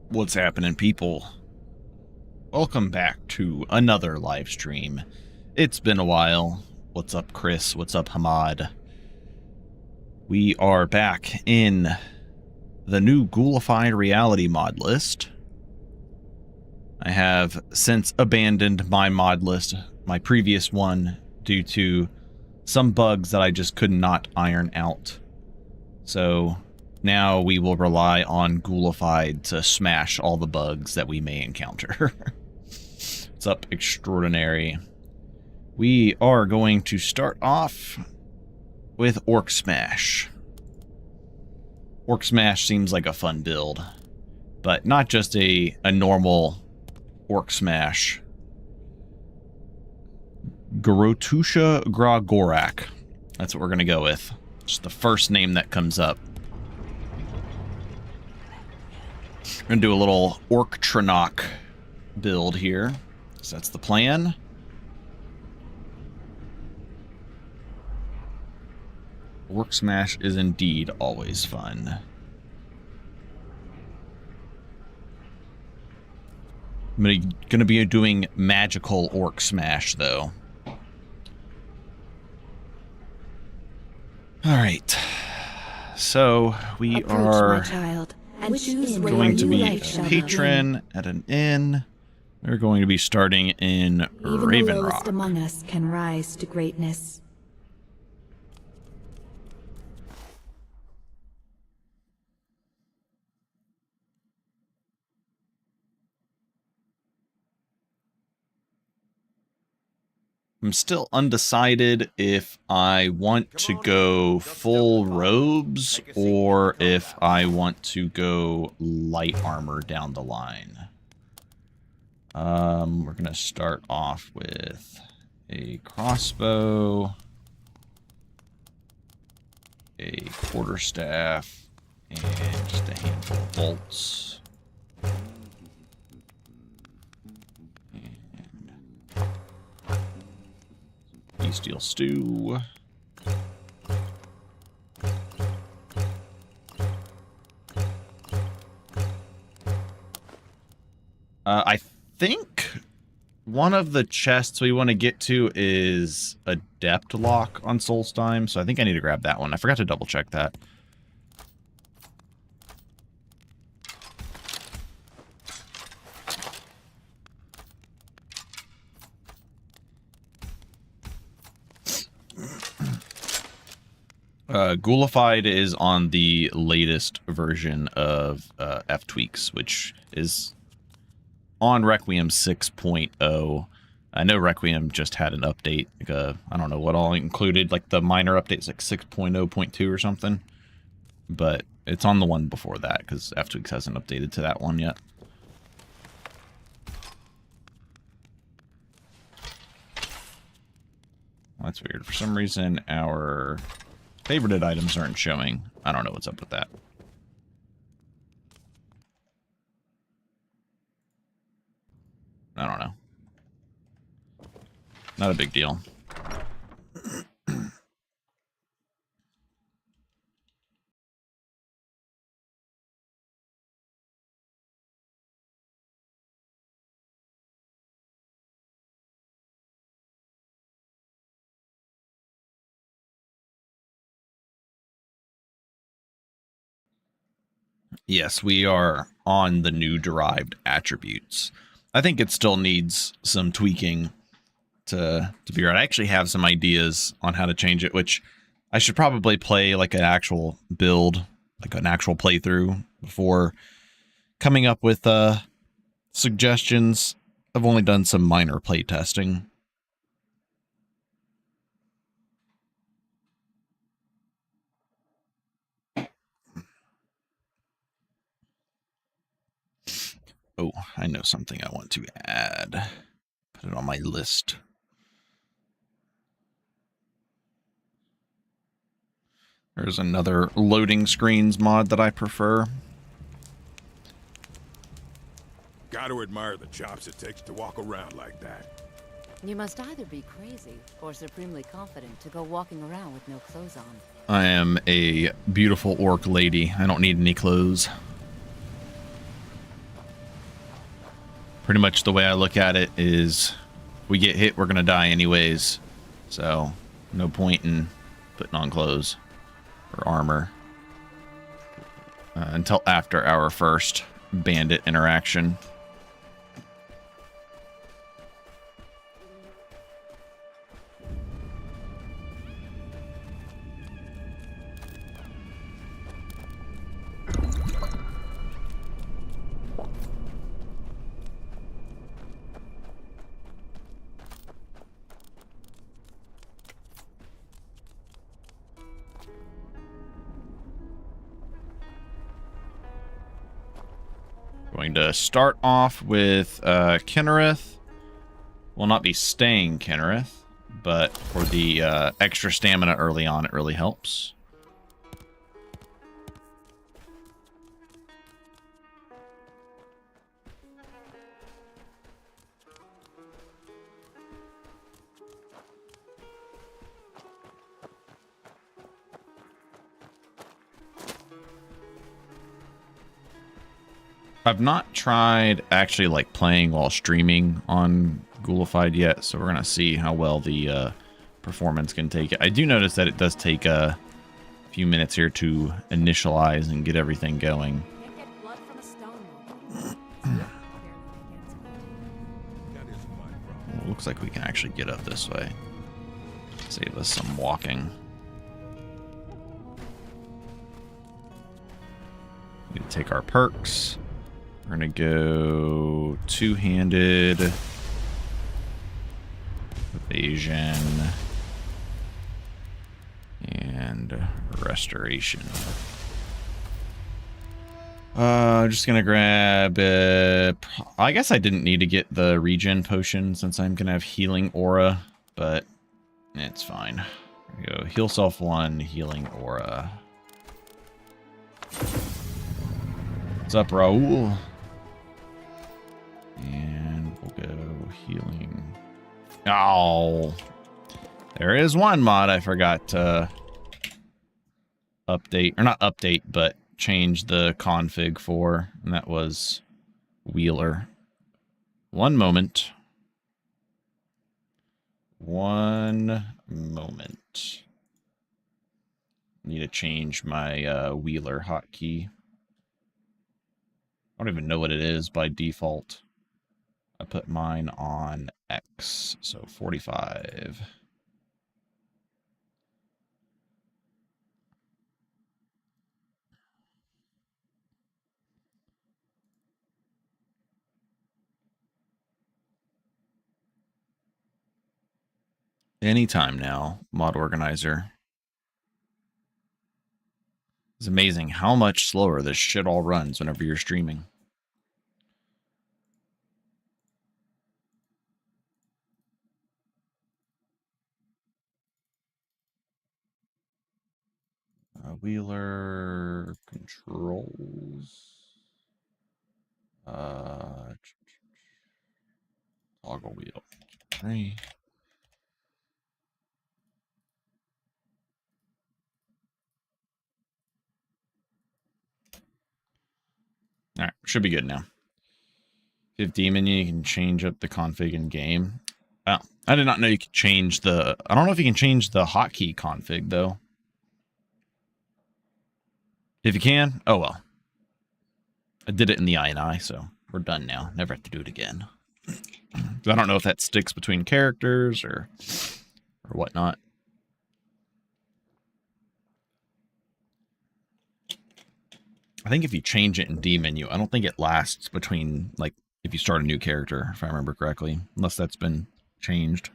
What's happening, people? Welcome back to another live stream. It's been a while. What's up, Chris? What's up, Hamad? We are back in the new Ghoulified reality mod list. I have since abandoned my mod list, my previous one, due to some bugs that I just could not iron out. So now we will rely on Ghoulified to smash all the bugs that we may encounter. What's up, Extraordinary? We are going to start off with Orc Smash. Orc Smash seems like a fun build, but not just a normal Orc Smash. Gorotusha Gragorak. That's what we're going to go with. Just the first name that comes up. We're going to do a little Orc Tranok build here. So that's the plan. Orc Smash is indeed always fun. I'm going to be doing magical Orc Smash, though. Alright. So, we are going to be a patron at an inn. We're going to be starting in Raven Even the lowest Rock. among us can rise to greatness. I'm still undecided if I want to go full robes or if I want to go light armor down the line. We're going to start off with a crossbow, a quarterstaff, and just a handful of bolts. Steel stew. I think one of the chests we want to get to is Adept Lock on Solstheim, so I think I need to grab that one. I forgot to double check that. Ghoulified is on the latest version of Ftweaks, which is on Requiem 6.0. I know Requiem just had an update. Like I don't know what all included, like the minor updates, like 6.0.2 or something. But it's on the one before that, because Ftweaks hasn't updated to that one yet. Well, that's weird. For some reason, our favorited items aren't showing. I don't know what's up with that. I don't know. Not a big deal. Yes, we are on the new derived attributes. I think it still needs some tweaking to be right. I actually have some ideas on how to change it, which I should probably play like an actual build, like an actual playthrough before coming up with suggestions. I've only done some minor play testing. Oh, I know something I want to add. Put it on my list. There's another loading screens mod that I prefer. Gotta admire the chops it takes to walk around like that. You must either be crazy or supremely confident to go walking around with no clothes on. I am a beautiful orc lady. I don't need any clothes. Pretty much the way I look at it is we get hit, we're going to die anyways. So no point in putting on clothes or armor until after our first bandit interaction. Going to start off with Kinnereth. Will not be staying Kinnereth, but for the extra stamina early on, it really helps. I've not tried actually like playing while streaming on Ghoulified yet, so we're gonna see how well the performance can take it. I do notice that it does take a few minutes here to initialize and get everything going. Can't get blood from a stone. That isn't my problem. Well, looks like we can actually get up this way. Save us some walking. We need to take our perks. We're going to go two-handed, evasion, and restoration. Just going to grab, I guess I didn't need to get the regen potion since I'm going to have healing aura, but it's fine. There we go. Heal self 1, healing aura. What's up, Raul? And we'll go healing. Oh, there is one mod I forgot to update, or not update, but change the config for, and that was Wheeler. One moment. One moment. Need to change my Wheeler hotkey. I don't even know what it is by default. I put mine on X, so 45. Anytime now, mod organizer. It's amazing how much slower this shit all runs whenever you're streaming. Wheeler controls. Toggle wheel. 3. All right, should be good now. If demon, you can change up the config in game. Well, I did not know you could change the. I don't know if you can change the hotkey config though. If you can, oh well. I did it in the INI, so we're done now. Never have to do it again. I don't know if that sticks between characters or whatnot. I think if you change it in D menu, I don't think it lasts between, like, if you start a new character, if I remember correctly, unless that's been changed.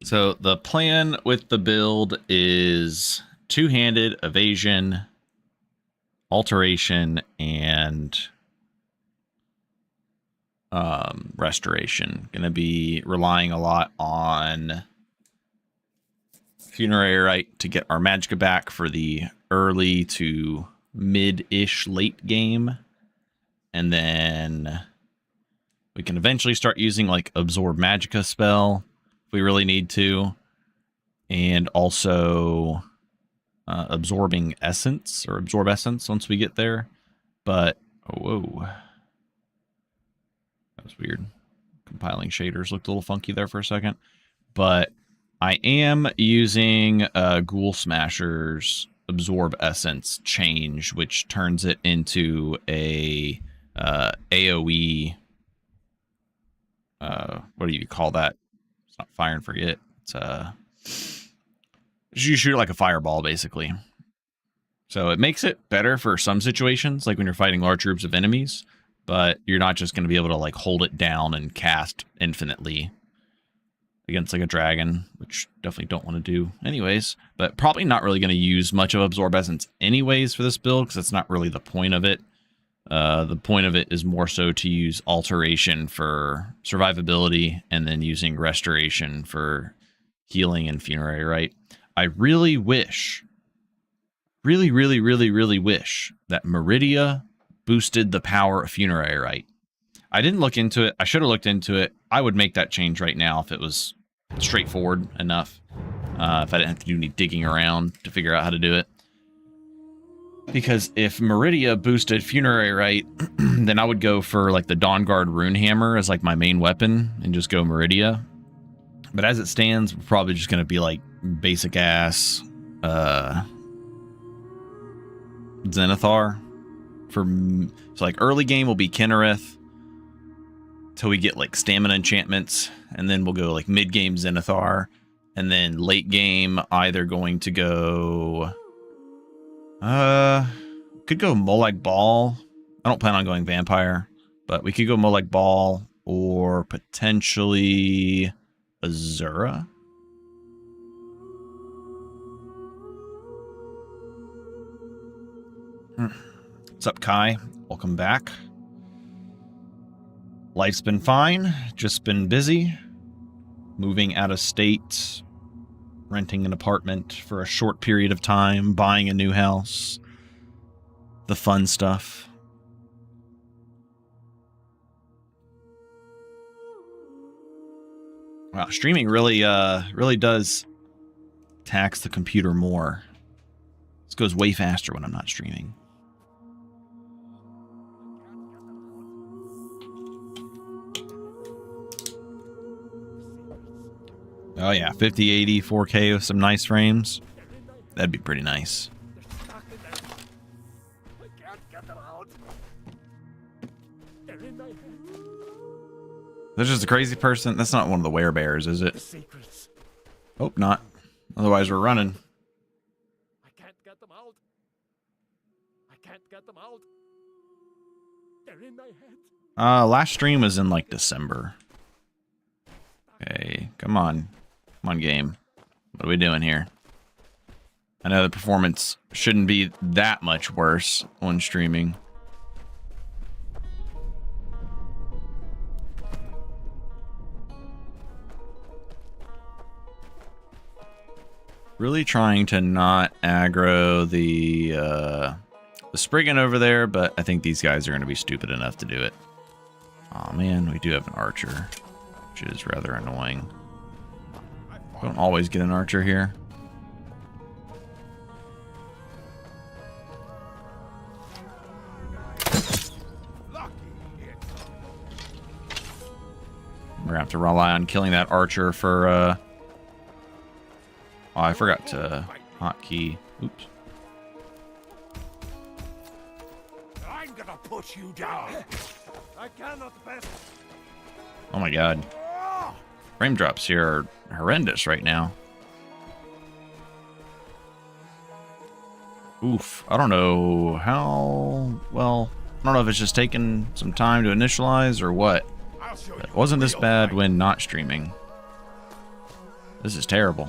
So the plan with the build is two-handed evasion, alteration, and restoration. Going to be relying a lot on Funerary Rite to get our magicka back for the early to mid-ish late game. And then we can eventually start using like Absorb Magicka spell if we really need to. And also Absorbing Essence or Absorb Essence once we get there. But, whoa. That was weird. Compiling shaders looked a little funky there for a second. But I am using Ghoul Smasher's Absorb Essence change, which turns it into a AoE. What do you call that? It's not Fire and Forget. It's you shoot it like a fireball, basically. So it makes it better for some situations, like when you're fighting large groups of enemies, but you're not just going to be able to like hold it down and cast infinitely against like a dragon, which definitely don't want to do anyways, but probably not really going to use much of Absorb Essence anyways for this build, because that's not really the point of it. The point of it is more so to use Alteration for survivability and then using Restoration for healing and Funerary Rite. I really wish, really wish that Meridia boosted the power of Funerary Rite. I didn't look into it. I should have looked into it. I would make that change right now if it was straightforward enough. If I didn't have to do any digging around to figure out how to do it. Because if Meridia boosted Funerary Rite, then I would go for like the Dawnguard Runehammer as like my main weapon and just go Meridia. But as it stands, we're probably just going to be like basic ass Zenithar. So like early game will be Kinnereth till we get like stamina enchantments, and then we'll go like mid game Zenithar, and then late game either going to go could go Molag Bal. I don't plan on going Vampire, but we could go Molag Bal or potentially Azura. What's up, Kai? Welcome back. Life's been fine, just been busy. Moving out of state, renting an apartment for a short period of time, buying a new house. The fun stuff. Wow, streaming really does tax the computer more. This goes way faster when I'm not streaming. Oh yeah, 5080 4K with some nice frames. That'd be pretty nice. There's just a crazy person. That's not one of the werebears, is it? Hope not. Otherwise, we're running. I can't get them out. I can't get them out. They're in my head. Last stream was in like December. Okay, come on. Come on, game. What are we doing here? I know the performance shouldn't be that much worse when streaming. Really trying to not aggro the Spriggan over there, but I think these guys are going to be stupid enough to do it. Aw, man, we do have an archer, which is rather annoying. Don't always get an archer here. We're gonna have to rely on killing that archer for oh, I forgot to hotkey. Oops. I'm gonna put you down. I cannot pass. Oh my god. Frame drops here are horrendous right now. Oof. I don't know how... Well, I don't know if it's just taking some time to initialize or what. It wasn't this bad when not streaming. This is terrible.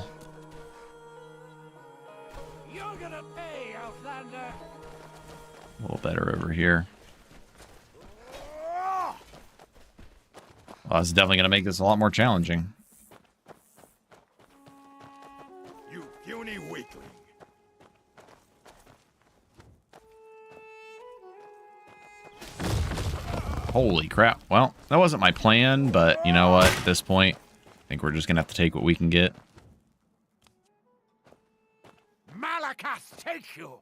You're gonna pay, Outlander. A little better over here. Well, it's definitely going to make this a lot more challenging. You puny weakling. Holy crap. Well, that wasn't my plan, but you know what? At this point, I think we're just going to have to take what we can get. Malakas take you.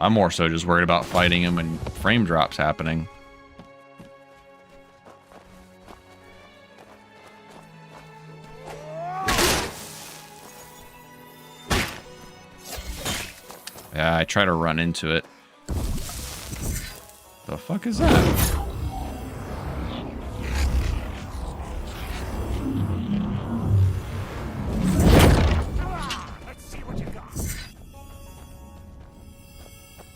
I'm more so just worried about fighting him when frame drops happening. Yeah, I try to run into it. The fuck is that? Let's see what you got.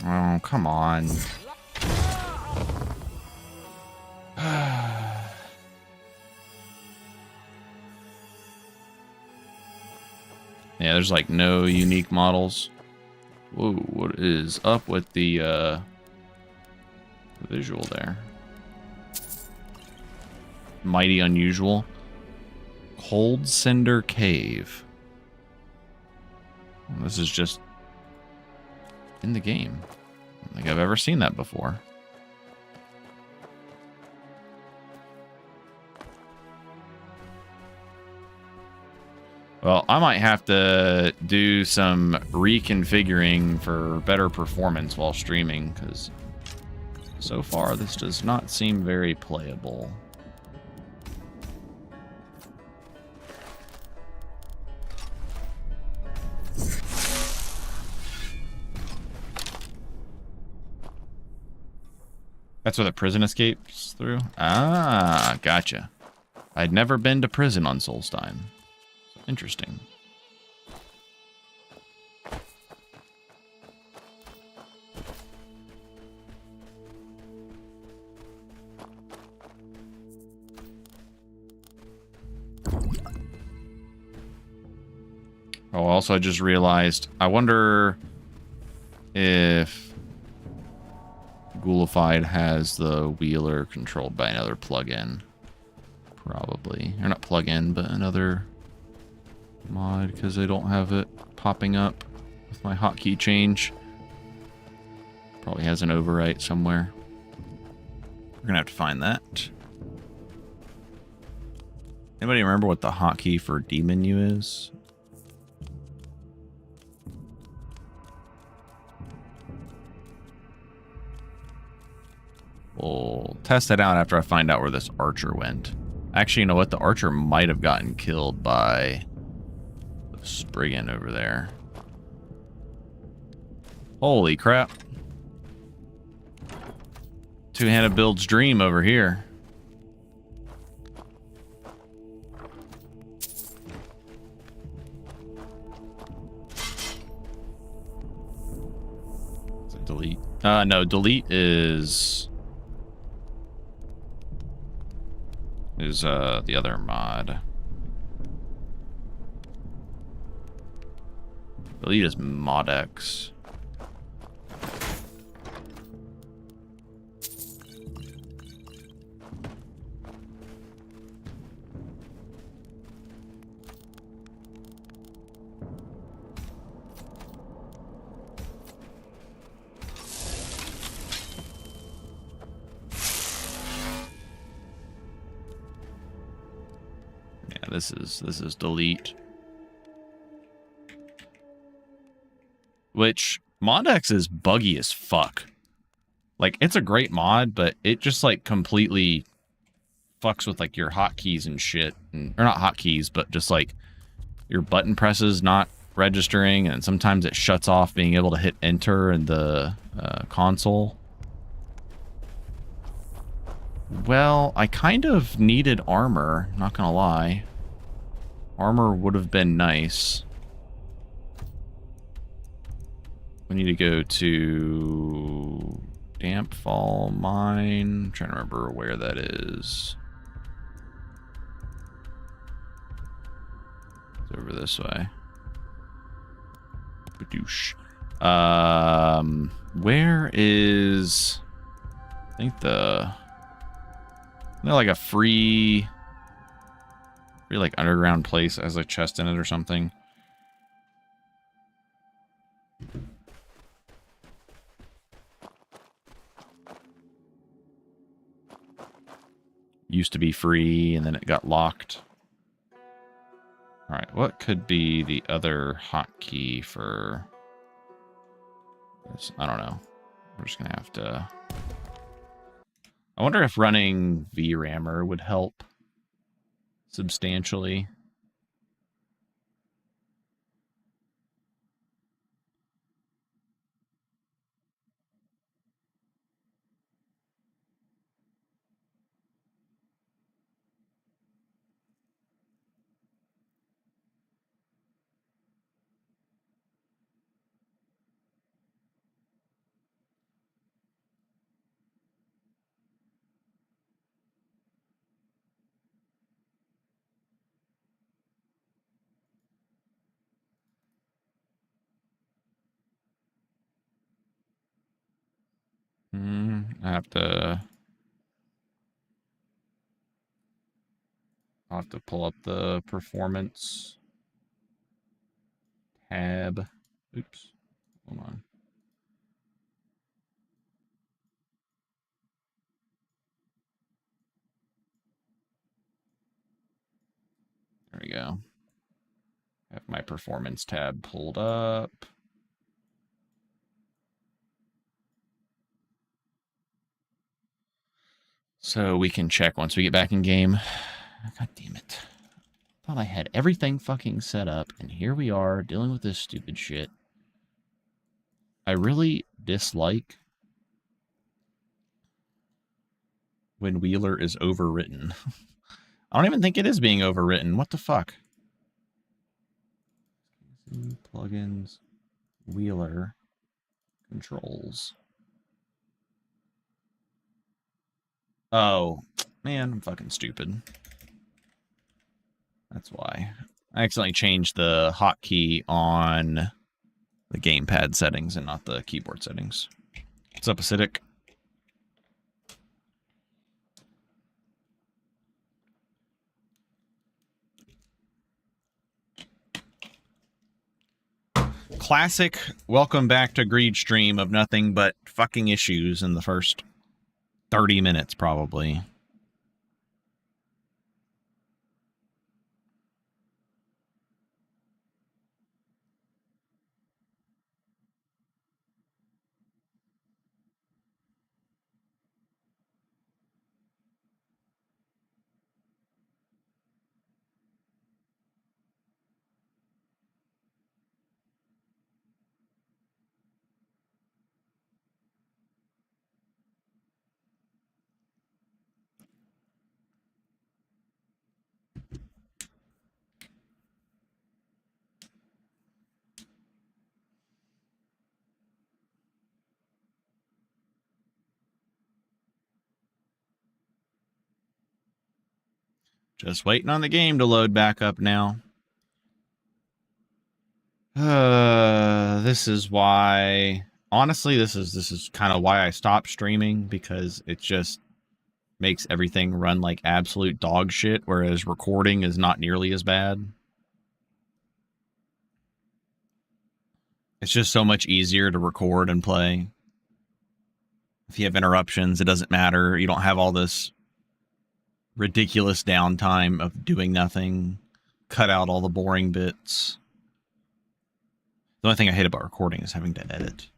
Oh, come on. Yeah, there's like no unique models. Whoa, what is up with the visual there? Mighty unusual. Cold Cinder Cave. This is just in the game. I don't think I've ever seen that before. Well, I might have to do some reconfiguring for better performance while streaming, because so far this does not seem very playable. That's where the prison escapes through? Ah, gotcha. I'd never been to prison on Solstheim. Interesting. Oh, also I just realized, I wonder if Ghoulified has the wheeler controlled by another plugin. Probably. Or not plugin, but another mod, because I don't have it popping up with my hotkey change. Probably has an overwrite somewhere. We're gonna have to find that. Anybody remember what the hotkey for D menu is? We'll test it out after I find out where this archer went. Actually, you know what? The archer might have gotten killed by the Spriggan over there. Holy crap. Two-handed build's dream over here. Is it delete? No, delete is the other mod. Delete is ModX. This is delete. Which ModX is buggy as fuck. Like, it's a great mod, but it just like completely fucks with like your hotkeys and shit, or not hotkeys, but just like your button presses not registering, and sometimes it shuts off being able to hit enter in the console. Well, I kind of needed armor, not gonna lie. Armor would have been nice. We need to go to Damp Fall Mine. I'm trying to remember where that is. It's over this way. Badoosh. Where is... I think isn't there like a free like underground place that has a chest in it or something? Used to be free and then it got locked. Alright, what could be the other hotkey for this? I don't know. We're just gonna have to... I wonder if running VRAMer would help substantially. I'll have to pull up the performance tab. Oops. Hold on. There we go. Have my performance tab pulled up. So we can check once we get back in game. God damn it. Thought I had everything fucking set up, and here we are dealing with this stupid shit. I really dislike when Wheeler is overwritten. I don't even think it is being overwritten. What the fuck? Plugins, Wheeler, controls. Oh, man, I'm fucking stupid. That's why. I accidentally changed the hotkey on the gamepad settings and not the keyboard settings. What's up, Acidic? Classic welcome back to Greed stream of nothing but fucking issues in the first 30 minutes, probably. Just waiting on the game to load back up now. This is why... Honestly, this is kind of why I stopped streaming, because it just makes everything run like absolute dog shit, whereas recording is not nearly as bad. It's just so much easier to record and play. If you have interruptions, it doesn't matter. You don't have all this ridiculous downtime of doing nothing. Cut out all the boring bits. The only thing I hate about recording is having to edit.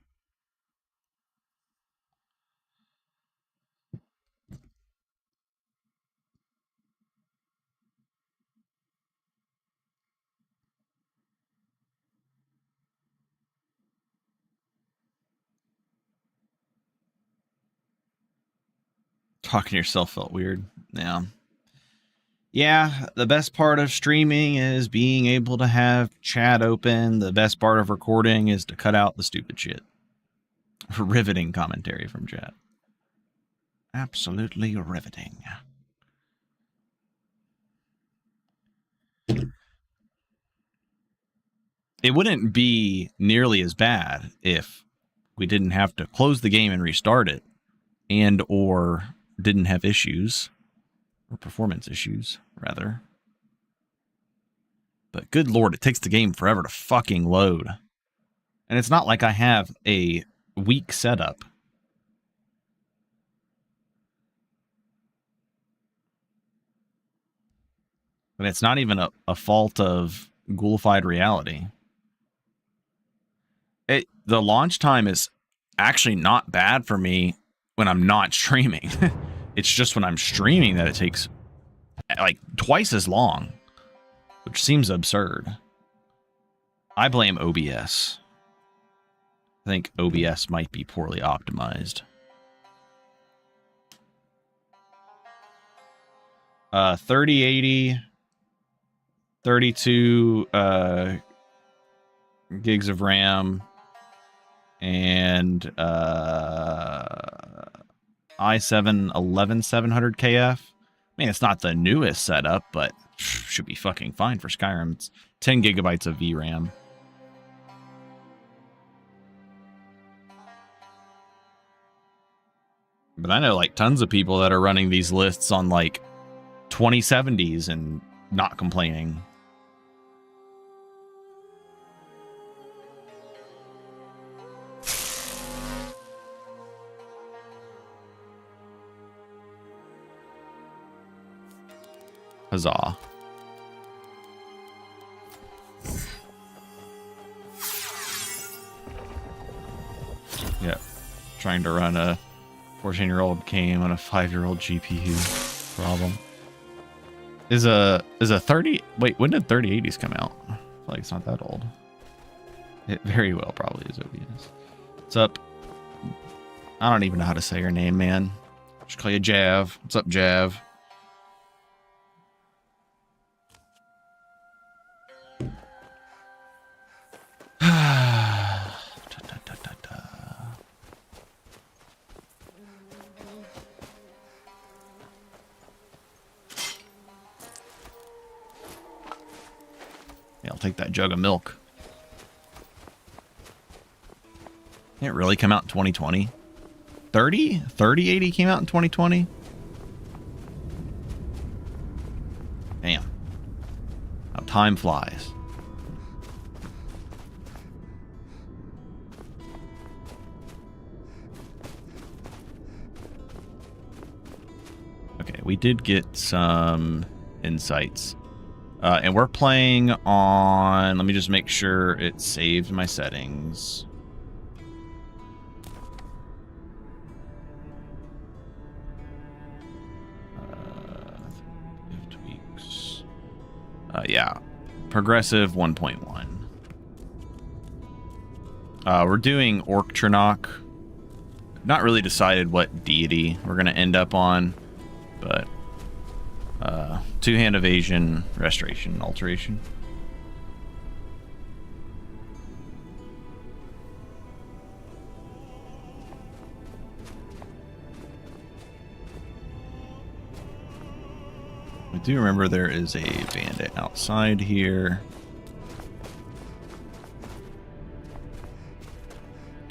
Talking to yourself felt weird. Yeah. Yeah, the best part of streaming is being able to have chat open. The best part of recording is to cut out the stupid shit. Riveting commentary from chat. Absolutely riveting. It wouldn't be nearly as bad if we didn't have to close the game and restart it, and or didn't have issues, or performance issues, rather. But good lord, it takes the game forever to fucking load. And it's not like I have a weak setup. And it's not even a fault of Ghoulified reality. The launch time is actually not bad for me when I'm not streaming. It's just when I'm streaming that it takes like twice as long, which seems absurd. I blame OBS. I think OBS might be poorly optimized. 3080, 32 gigs of RAM, and i7 11700KF. I mean, it's not the newest setup, but should be fucking fine for Skyrim. It's 10 gigabytes of VRAM. But I know like tons of people that are running these lists on like 2070s and not complaining. Huzzah. Yep. Trying to run a 14-year-old game on a 5-year-old GPU. Problem. Is a 30... Wait, when did 3080s come out? I feel like it's not that old. It very well probably is OBS. What's up? I don't even know how to say your name, man. Just call you Jav. What's up, Jav? Yeah, I'll take that jug of milk. Didn't it really come out in 2020? 3080 came out in 2020? Damn. How time flies. Okay, we did get some insights. And we're playing on... Let me just make sure it saved my settings. Ftweaks. Yeah. Progressive 1.1. We're doing Orc Chernok. Not really decided what deity we're going to end up on, but... two-hand evasion, restoration, alteration. I do remember there is a bandit outside here.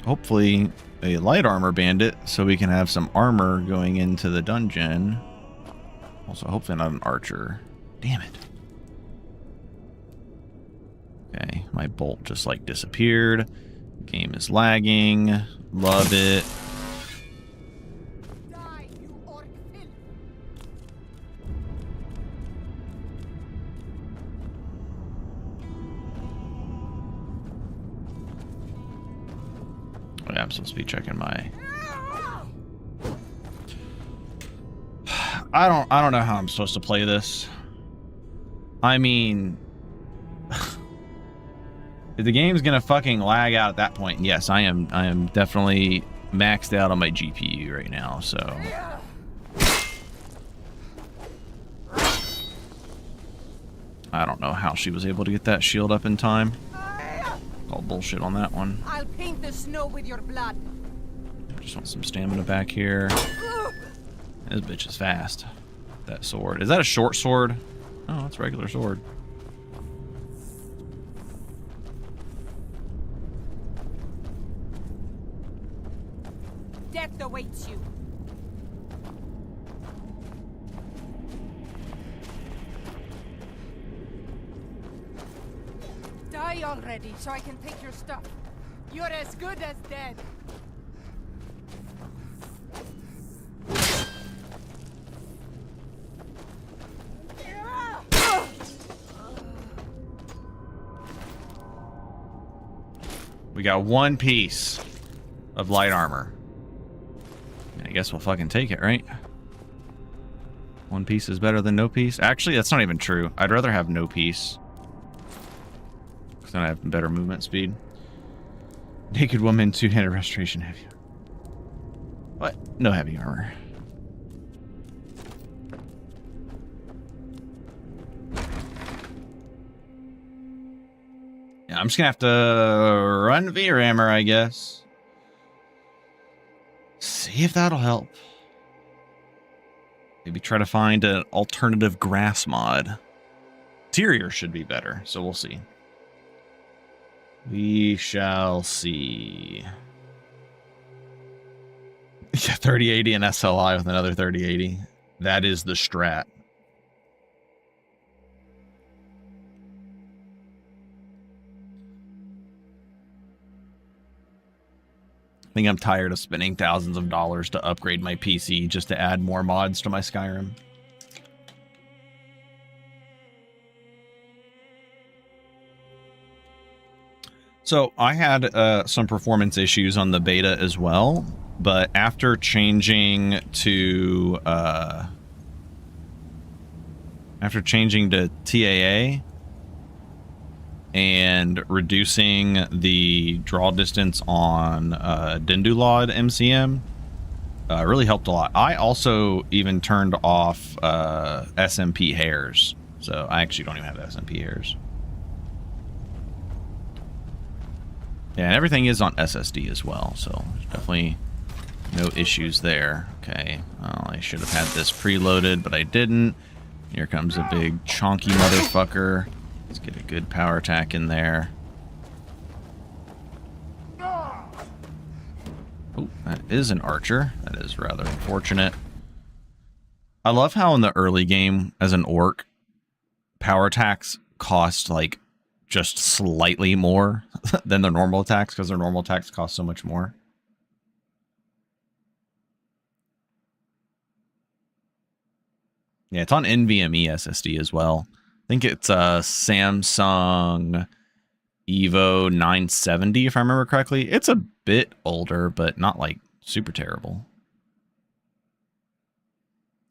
Hopefully a light armor bandit so we can have some armor going into the dungeon. Also, hopefully not an archer. Damn it. Okay, my bolt just like disappeared. Game is lagging. Love it. Die, you orc filth. Oh, yeah, I'm supposed to be checking my... I don't know how I'm supposed to play this. I mean, if the game's gonna fucking lag out at that point, yes, I am definitely maxed out on my GPU right now, so I don't know how she was able to get that shield up in time. All bullshit on that one. I'll paint the snow with your blood. Just want some stamina back here. This bitch is fast. That sword. Is that a short sword? Oh, it's a regular sword. Death awaits you. Die already so I can take your stuff. You're as good as dead. We got one piece of light armor. I guess we'll fucking take it, right? One piece is better than no piece. Actually, that's not even true. I'd rather have no piece. Because then I have better movement speed. Naked woman, two-handed restoration, heavy. What? No heavy armor. Yeah, I'm just gonna have to run V-Rammer, I guess. See if that'll help. Maybe try to find an alternative grass mod. Interior should be better, so we'll see. We shall see. Yeah, 3080 and SLI with another 3080. That is the strat. I think I'm tired of spending thousands of dollars to upgrade my PC just to add more mods to my Skyrim. So I had some performance issues on the beta as well, but after changing to TAA and reducing the draw distance on Dendulod MCM, really helped a lot. I also even turned off SMP hairs, so I actually don't even have SMP hairs. Yeah, and everything is on SSD as well, so there's definitely no issues there. Okay, well, I should have had this preloaded, but I didn't. Here comes a big chonky motherfucker. Let's get a good power attack in there. Oh, that is an archer. That is rather unfortunate. I love how in the early game, as an orc, power attacks cost, like, just slightly more than their normal attacks, because their normal attacks cost so much more. Yeah, it's on NVMe SSD as well. I think it's a Samsung Evo 970, if I remember correctly. It's a bit older, but not like super terrible.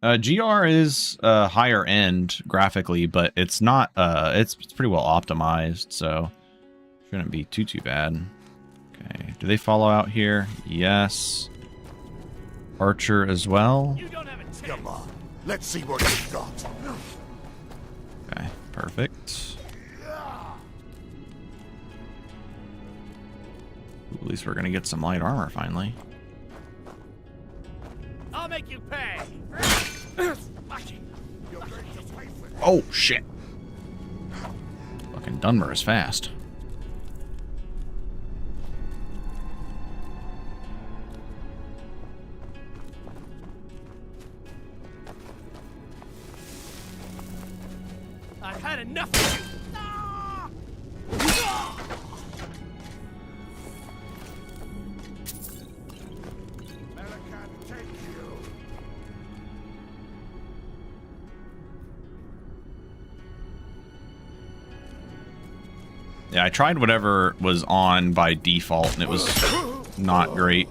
GR is higher end graphically, but it's not. It's pretty well optimized, so shouldn't be too bad. Okay, do they follow out here? Yes. Archer as well. You don't have a chance. Come on, let's see what you got. Okay, perfect. Ooh, at least we're gonna get some light armor finally. I'll make you pay. Oh shit! Fucking Dunmer is fast. I've had enough of you. Yeah, I tried whatever was on by default, and it was not great.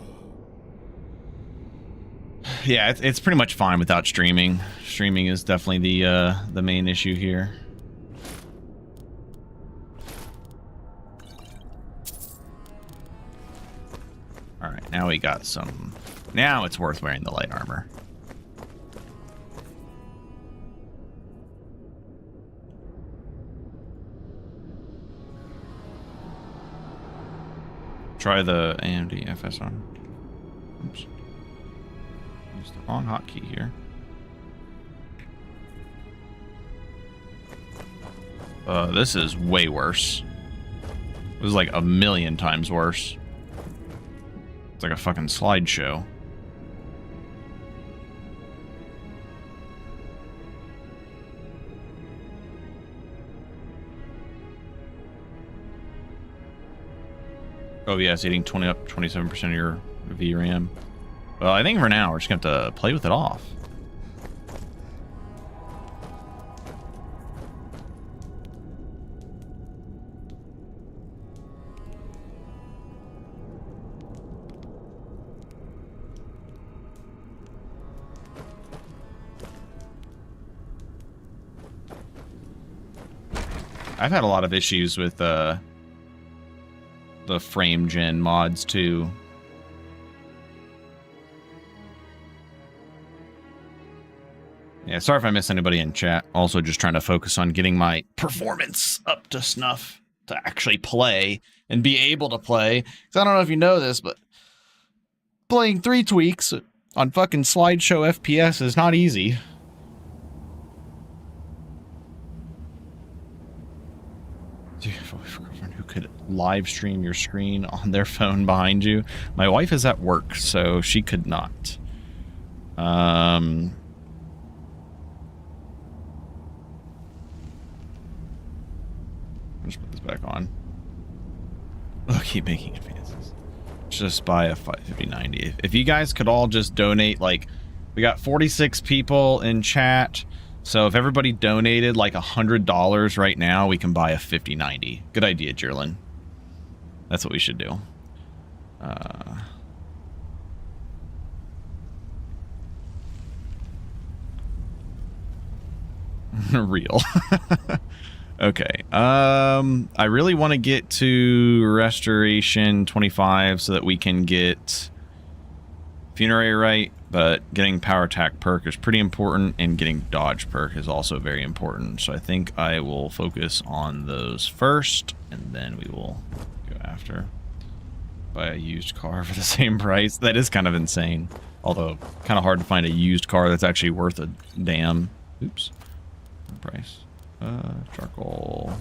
Yeah, it's pretty much fine without streaming. Streaming is definitely the main issue here. All right, now we got some. Now it's worth wearing the light armor. try the AMD FSR. Oops. Use the wrong hotkey here. This is way worse. It was like a million times worse. It's like a fucking slideshow. Oh yeah, it's eating 27% of your VRAM. Well, I think for now we're just gonna have to play with it off. I've had a lot of issues with the frame gen mods too. Yeah, sorry if I miss anybody in chat. Also just trying to focus on getting my performance up to snuff to actually play and be able to play. Because I don't know if you know this, but playing 3bfTweaks on fucking slideshow FPS is not easy. Who could live stream your screen on their phone behind you? My wife is at work, so she could not. Just put this back on. I'll keep making advances. Just buy a 5090. If you guys could all just donate, like, we got 46 people in chat. So if everybody donated like $100 right now, we can buy a 5090. Good idea, Jerlin. That's what we should do. Real. Okay. I really want to get to Restoration 25 so that we can get Funerary right, but getting Power Attack perk is pretty important, and getting Dodge perk is also very important. So I think I will focus on those first, and then we will go after. Buy a used car for the same price. That is kind of insane. Although, kind of hard to find a used car that's actually worth a damn. Oops. Price. Charcoal.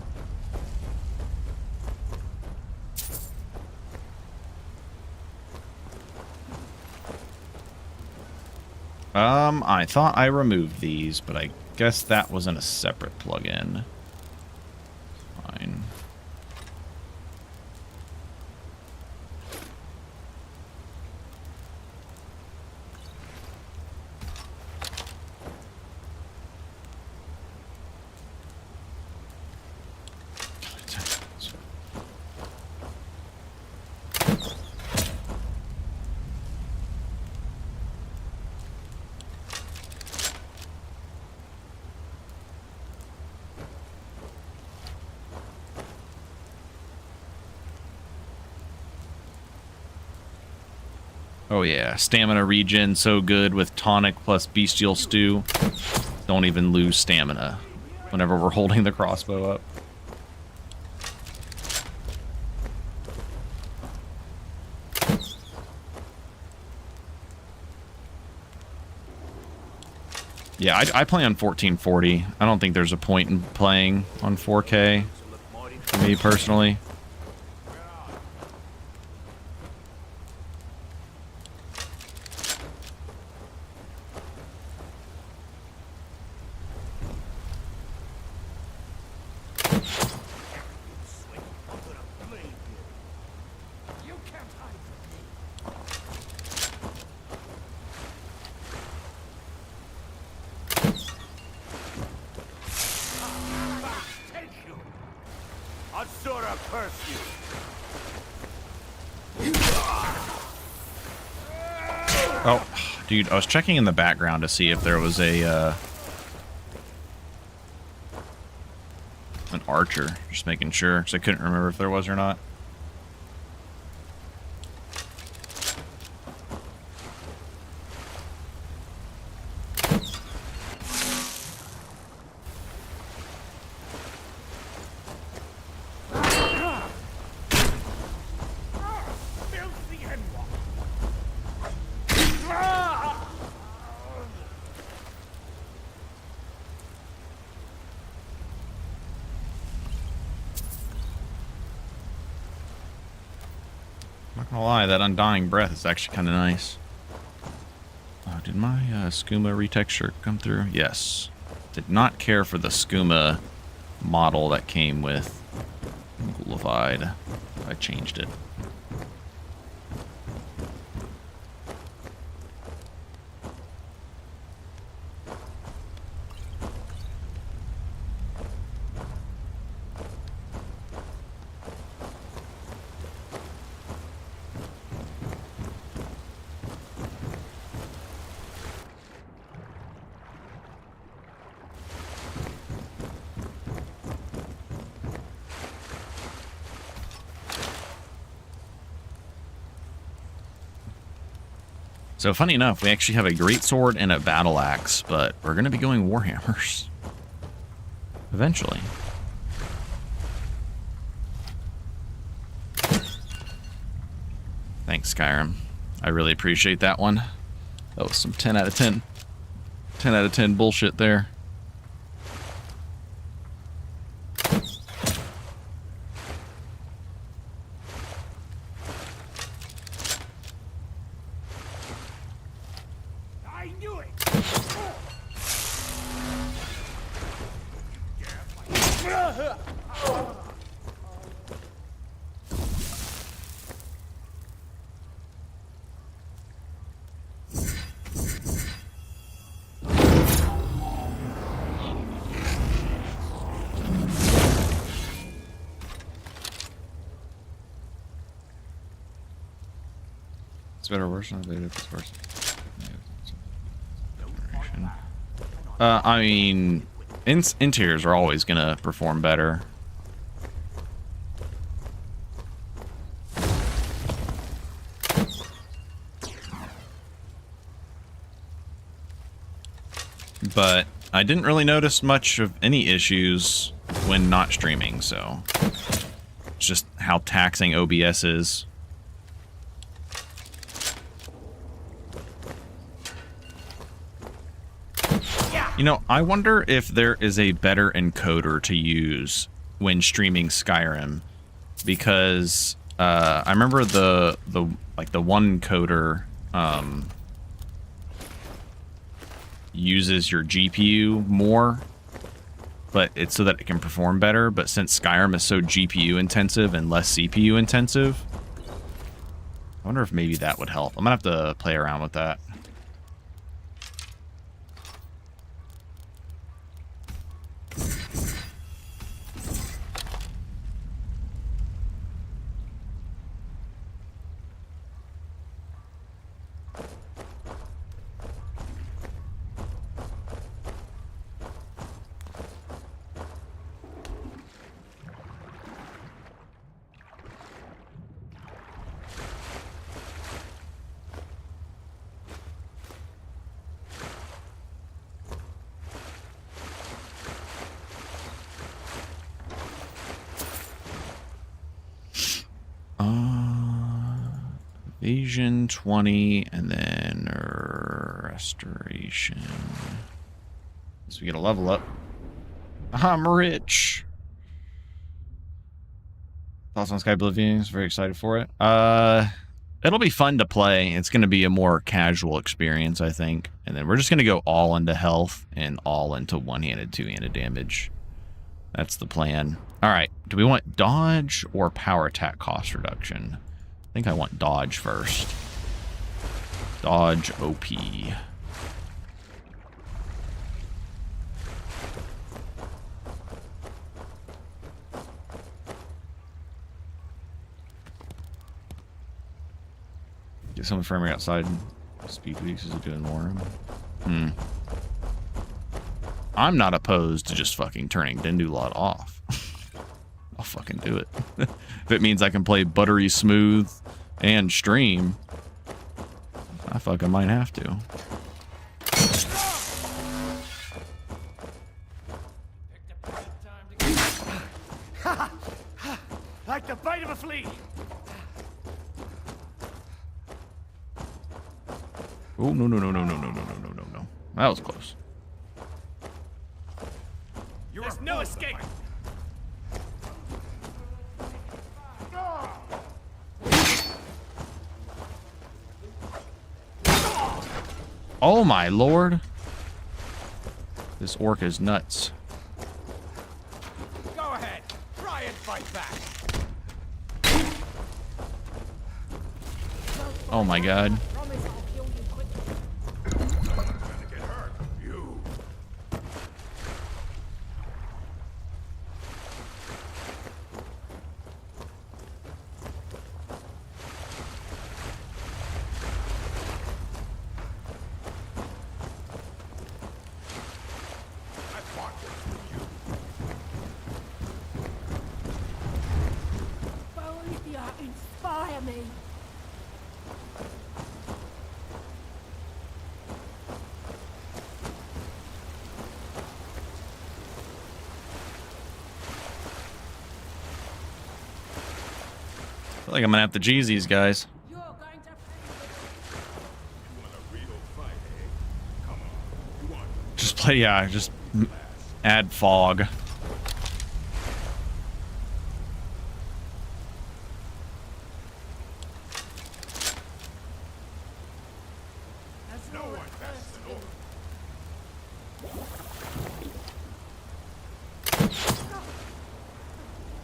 I thought I removed these, but I guess that was in a separate plugin. Fine. Oh yeah, stamina regen, so good with tonic plus bestial stew. Don't even lose stamina whenever we're holding the crossbow up. Yeah, I play on 1440. I don't think there's a point in playing on 4K for me personally. Oh, dude, I was checking in the background to see if there was a an archer. Just making sure, because I couldn't remember if there was or not. Not gonna lie, that Undying Breath is actually kind of nice. Did my Skooma retexture come through? Yes. Did not care for the Skooma model that came with Ghoulified. I changed it. So funny enough, we actually have a greatsword and a battle axe, but we're going to be going warhammers eventually. Thanks, Skyrim. I really appreciate that one. That was some 10 out of 10. 10 out of 10 bullshit there. Better version of this version. I mean, interiors are always gonna perform better. But I didn't really notice much of any issues when not streaming, so it's just how taxing OBS is. You know, I wonder if there is a better encoder to use when streaming Skyrim, because I remember the one encoder uses your GPU more, but it's so that it can perform better. But since Skyrim is so GPU intensive and less CPU intensive, I wonder if maybe that would help. I'm gonna have to play around with that. Evasion 20 and then restoration. So we get a level up. I'm rich. Thoughts on Sky Oblivion? Very excited for it. It'll be fun to play. It's going to be a more casual experience, I think. And then we're just going to go all into health and all into one-handed, two-handed damage. That's the plan. All right. Do we want dodge or power attack cost reduction? I think I want dodge first. Dodge OP. Get someone from outside. Ftweaks is doing more. I'm not opposed to just fucking turning Dendulot off. I'll fucking do it. If it means I can play buttery smooth and stream, I fucking might have to. Like the bite of a flea. Oh, no, no, no, no, no, no, no, no, no, no, no. That was close. There's no escape. Oh my lord. This orc is nuts. Go ahead. Try and fight back. Oh my god. Promise I'll kill you quickly. Gonna get hurt. You. I fought with you. Meridia, inspire me. I feel like I'm gonna have to G's these guys. You're going to pay. You want a real fight, eh? Come on. You want Just play, yeah, just add fog. That's no all one it best hurts than me. orc.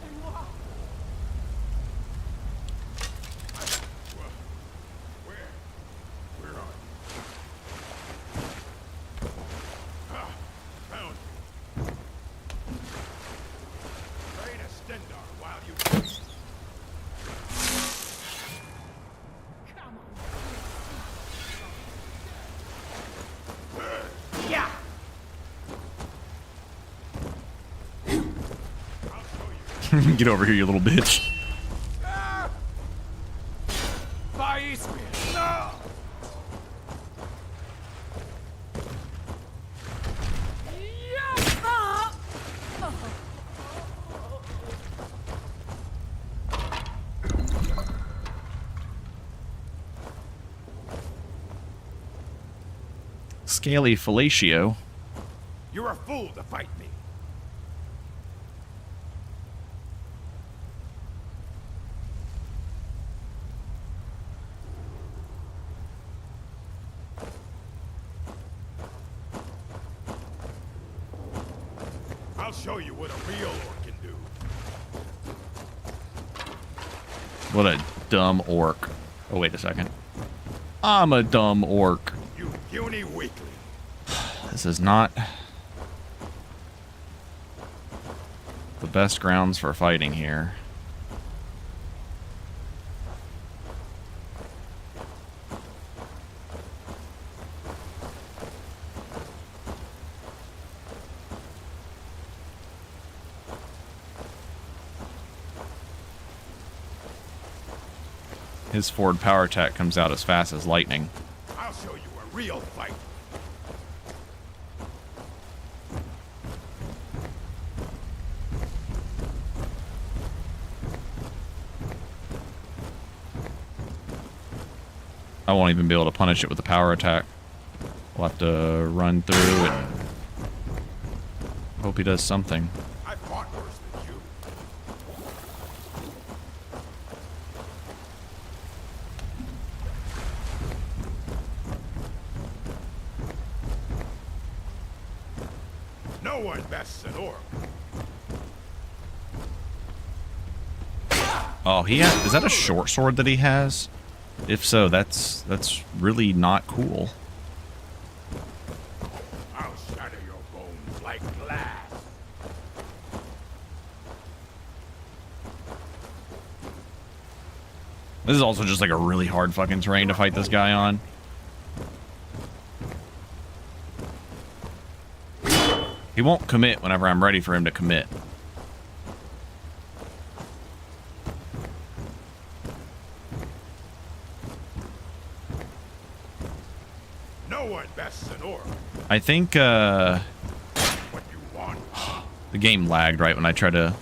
And what? Where are you? Ah, found you. Trade a Stendar while you can. Come on. Yeah. I'll show you. Get over here, you little bitch. By Eastman. No. Scaly fellatio. You're a fool to fight me. I'll show you what a real orc can do. What a dumb orc. Oh, wait a second. I'm a dumb orc. You puny weakling. This is not the best grounds for fighting here. His forward power attack comes out as fast as lightning. I'll show you a real fight. I won't even be able to punish it with the power attack. We'll have to run through it. Hope he does something. I fought worse than you. No one bests an orc. Oh, is that a short sword that he has? If so, that's really not cool. I'll shatter your bones like glass. This is also just like a really hard fucking terrain to fight this guy on. He won't commit whenever I'm ready for him to commit. No one bests an orc. I think What you want. the game lagged right when I tried to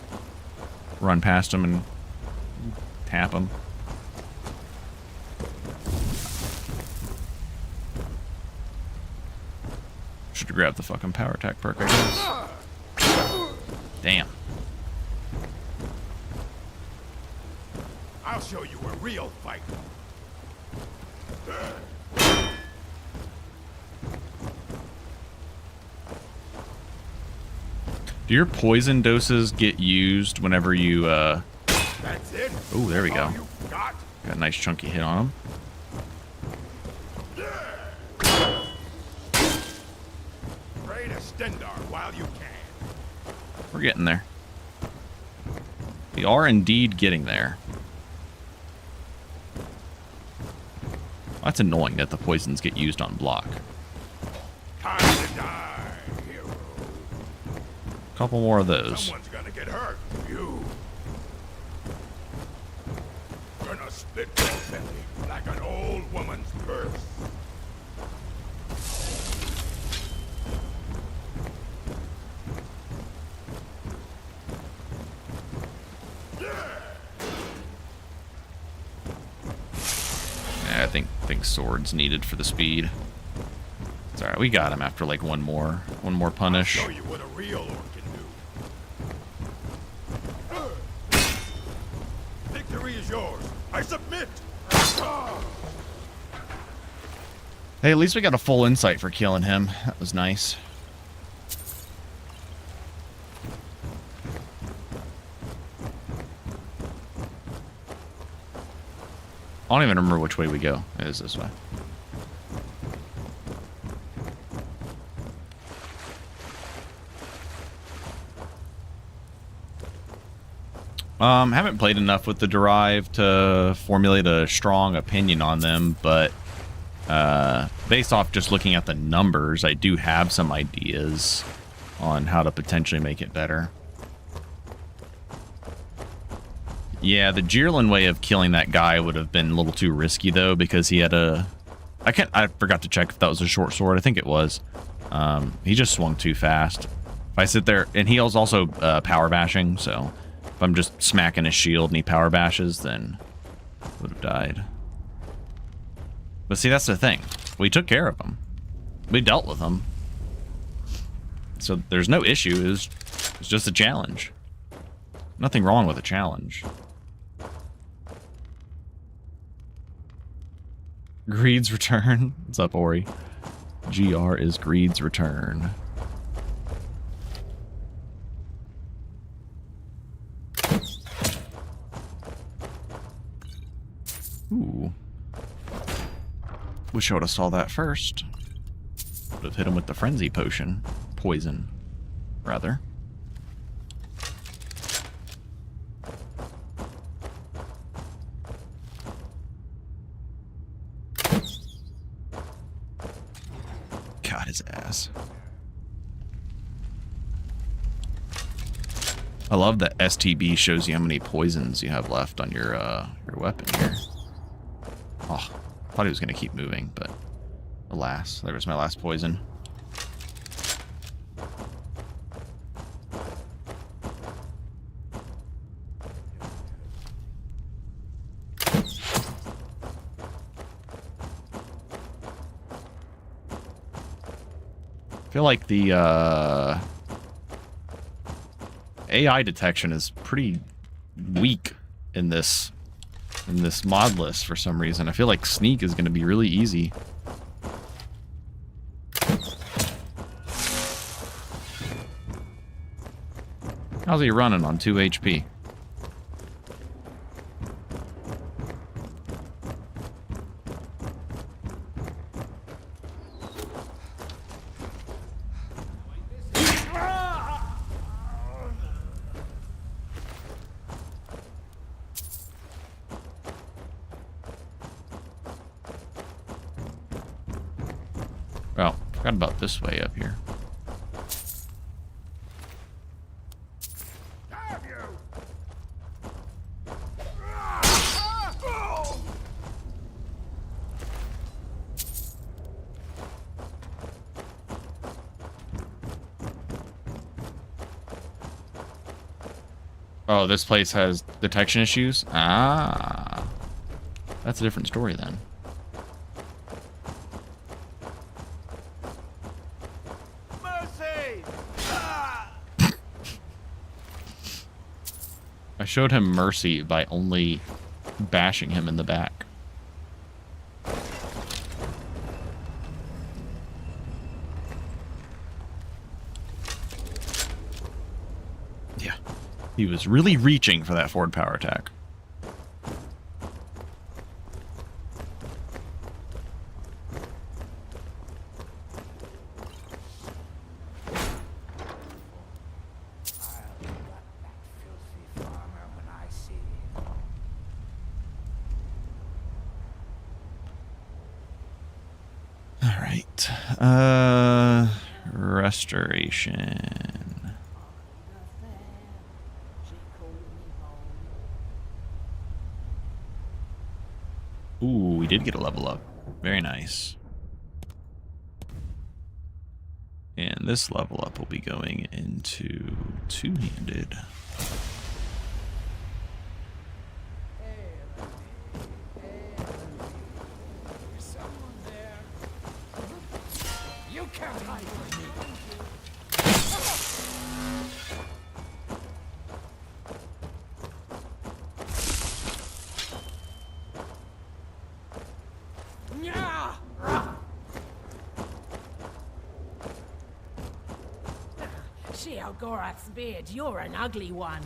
run past him and tap him. Should have grabbed the fucking power attack perk, I guess. Damn. I'll show you a real fight. Do your poison doses get used whenever you, That's it? Oh, there we go. All you got? Got a nice chunky hit on him. Pray to Stendar while you can. We're getting there. We are indeed getting there. That's annoying that the poisons get used on block. Time to die, hero. Couple more of those. Someone's gonna get hurt. You. Gonna split your belly like an old woman's purse. Yeah, I think swords needed for the speed. It's alright, we got him after like one more punish. Show you what a real orc can do. Victory is yours. I submit. Hey, at least we got a full insight for killing him. That was nice. I don't even remember which way we go. It is this way. Haven't played enough with the Derived to formulate a strong opinion on them, but based off just looking at the numbers, I do have some ideas on how to potentially make it better. Yeah, the Jirlin way of killing that guy would have been a little too risky though, because he had a... I forgot to check if that was a short sword. I think it was. He just swung too fast. If I sit there, and he was also power bashing, so if I'm just smacking his shield and he power bashes, then I would have died. But see, that's the thing. We took care of him. We dealt with him. So there's no issue. It's just a challenge. Nothing wrong with a challenge. Greed's return. What's up, Ori? GR is Greed's return. Ooh. Wish I would have saw that first. Would have hit him with the frenzy potion. Poison, rather. Got his ass. I love that STB shows you how many poisons you have left on your weapon here. Oh, thought he was going to keep moving, but alas, there was my last poison. I feel like the AI detection is pretty weak in this mod list for some reason. I feel like sneak is going to be really easy. How's he running on 2 HP? Well, forgot about this way up here. Have you? Oh, this place has detection issues? Ah. That's a different story then. Mercy! I showed him mercy by only bashing him in the back. He was really reaching for that forward power attack. Restoration. Ooh, we did get a level up. Very nice. And this level up will be going into two-handed. Gorath's beard, you're an ugly one.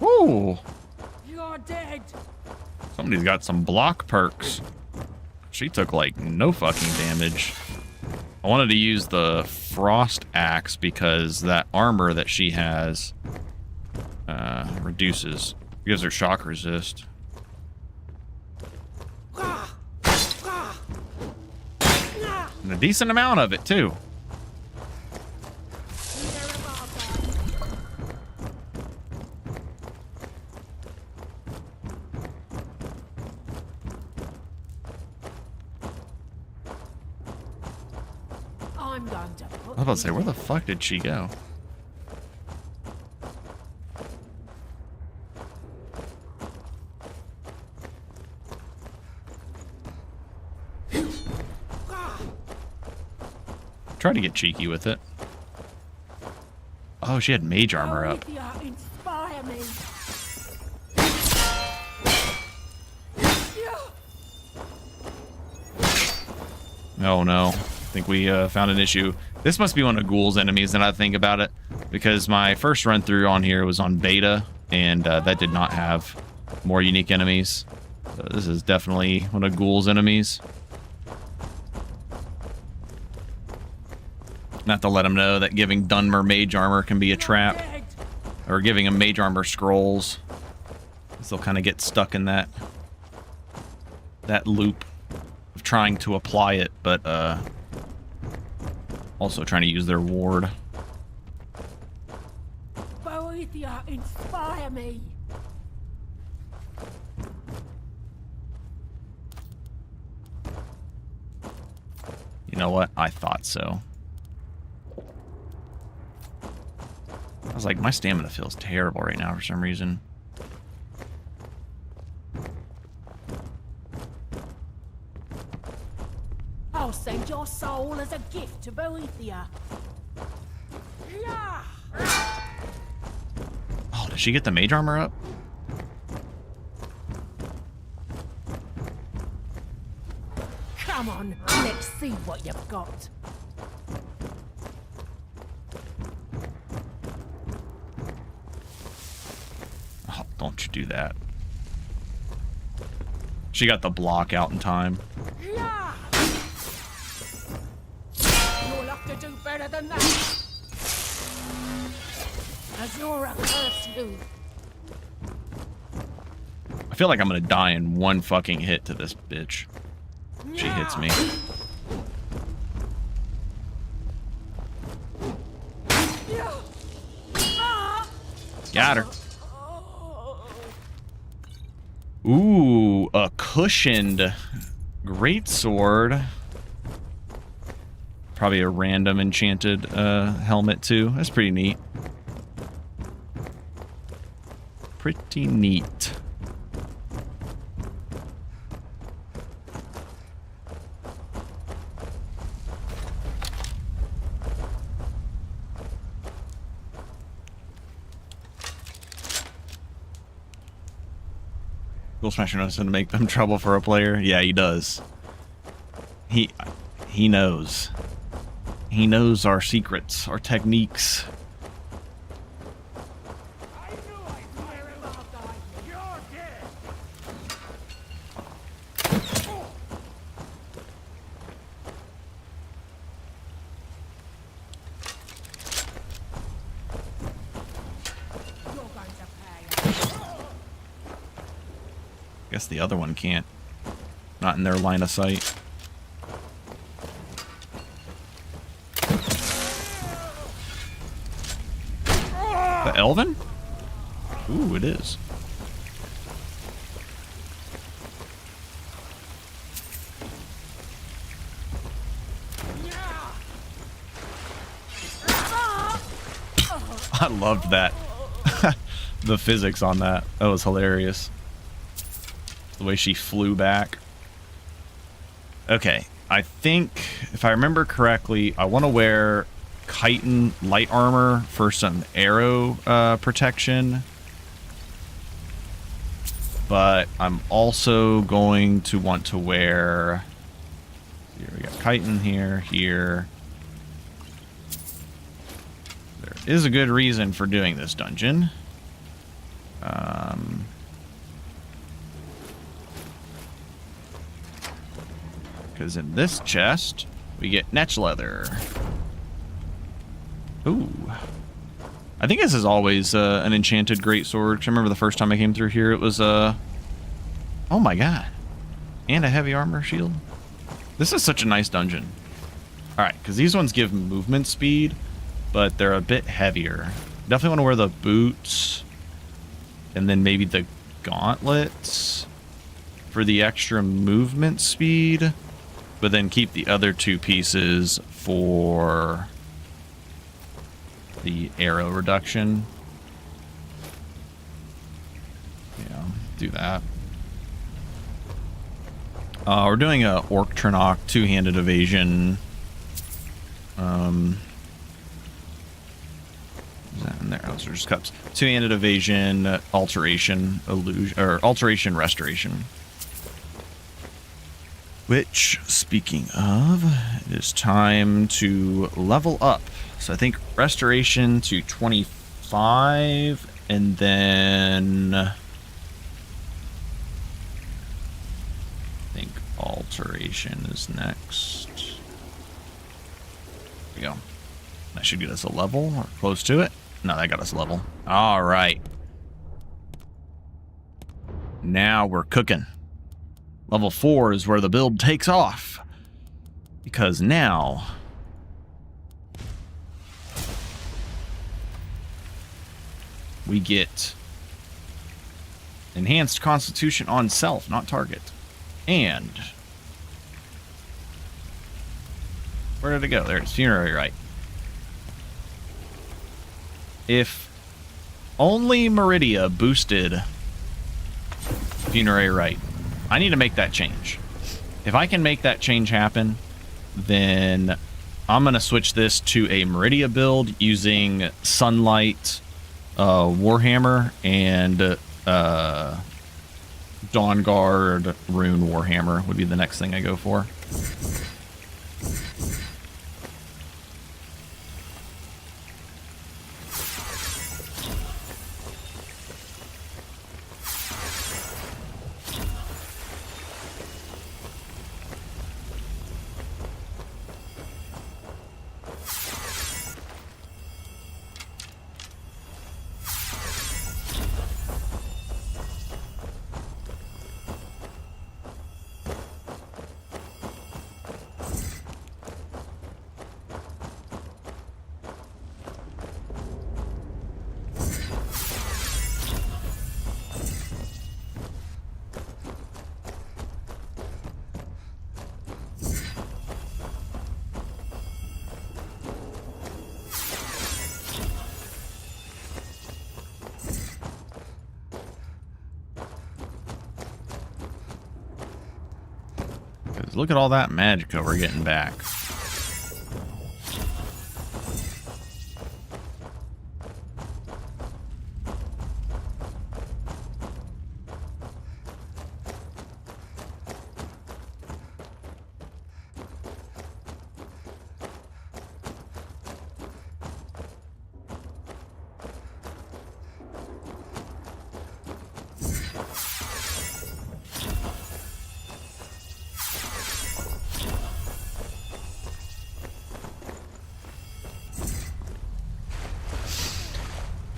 Ooh. You're dead. Somebody's got some block perks. She took like no fucking damage. I wanted to use the frost axe because that armor that she has reduces, gives her shock resist. And a decent amount of it too. I'm going to I was about to say, where the fuck did she go? Try to get cheeky with it. Oh, she had mage armor up. Inspire me. Oh no, I think we found an issue. This must be one of Ghoul's enemies, and I think about it, because my first run through on here was on beta, and that did not have more unique enemies. So this is definitely one of Ghoul's enemies. Not to let him know that giving Dunmer mage armor can be a trap, or giving him mage armor scrolls. They'll kind of get stuck in that loop of trying to apply it, but also trying to use their ward. Boethia, inspire me. You know what? I thought so. I was like, my stamina feels terrible right now for some reason. I'll send your soul as a gift to Boethia. Yeah. Oh, did she get the mage armor up? Come on, let's see what you've got. Oh, don't you do that. She got the block out in time. Yeah. You'll have to do better than that. As you're a curse too. I feel like I'm gonna die in one fucking hit to this bitch. She hits me. Got her. Ooh, a cushioned greatsword. Probably a random enchanted helmet too. That's pretty neat. Pretty neat. Ghoul Smasher knows how to make them trouble for a player. Yeah, he does. He knows. He knows our secrets, our techniques. I knew I'd wear him out. You're dead. You're going to pay. Guess the other one can't. Not in their line of sight. The Elven? Ooh, it is. I loved that. The physics on that. That was hilarious. The way she flew back. Okay, I think, if I remember correctly, I want to wear chitin light armor for some arrow protection. But I'm also going to want to wear... Here we got chitin here, here. There is a good reason for doing this dungeon. Because in this chest, we get netch leather. Ooh. I think this is always an enchanted greatsword. I remember the first time I came through here, it was oh my god. And a heavy armor shield. This is such a nice dungeon. Alright, because these ones give movement speed, but they're a bit heavier. Definitely want to wear the boots. And then maybe the gauntlets for the extra movement speed. But then keep the other two pieces for the arrow reduction. Yeah, do that. We're doing a Orc Trinok two-handed evasion. Is that in there? Oh, so just cups. Two-handed evasion, alteration, illusion, or alteration, restoration. Which, speaking of, it is time to level up. So I think restoration to 25, and then I think alteration is next. There we go. That should get us a level, or close to it. No, that got us a level. All right. Now we're cooking. Level 4 is where the build takes off. Because now... we get... enhanced constitution on self, not target. And... where did it go? There it's funerary rite. If only Meridia boosted funerary rite, I need to make that change. If I can make that change happen, then I'm going to switch this to a Meridia build using Sunlight, Warhammer, and Dawnguard Rune Warhammer would be the next thing I go for. Look at all that magicka we're getting back.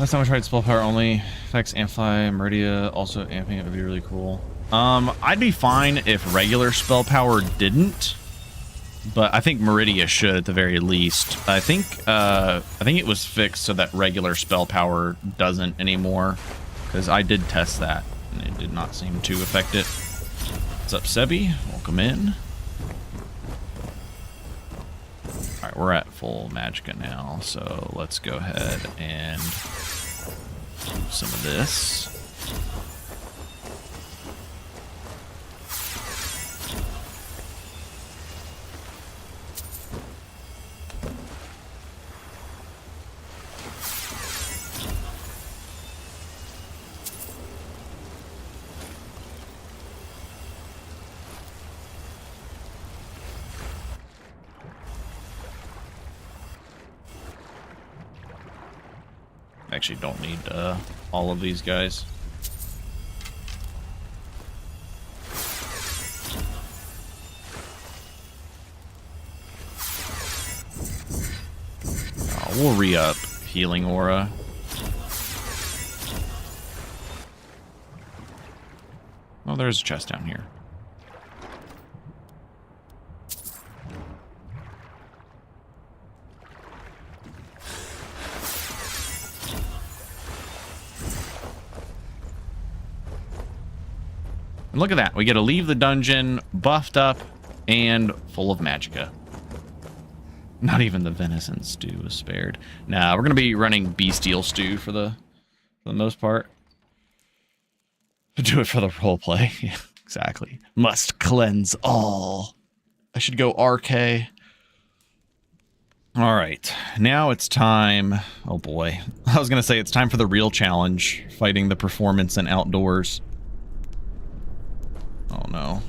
Last time I tried spell power only. Effects amplify, Meridia also amping it would be really cool. I'd be fine if regular spell power didn't, but I think Meridia should at the very least. I think it was fixed so that regular spell power doesn't anymore, because I did test that and it did not seem to affect it. What's up, Sebi? Welcome in. All right, we're at full magicka now, so let's go ahead and do some of this. Actually don't need all of these guys. We'll re-up healing aura. Oh, there's a chest down here. And look at that. We get to leave the dungeon buffed up and full of magicka. Not even the venison stew was spared. Nah, we're going to be running bestial stew for the most part. Do it for the roleplay. Yeah, exactly. Must cleanse all. I should go RK. All right. Now it's time. Oh boy. I was going to say it's time for the real challenge. Fighting the performance and outdoors. Oh no.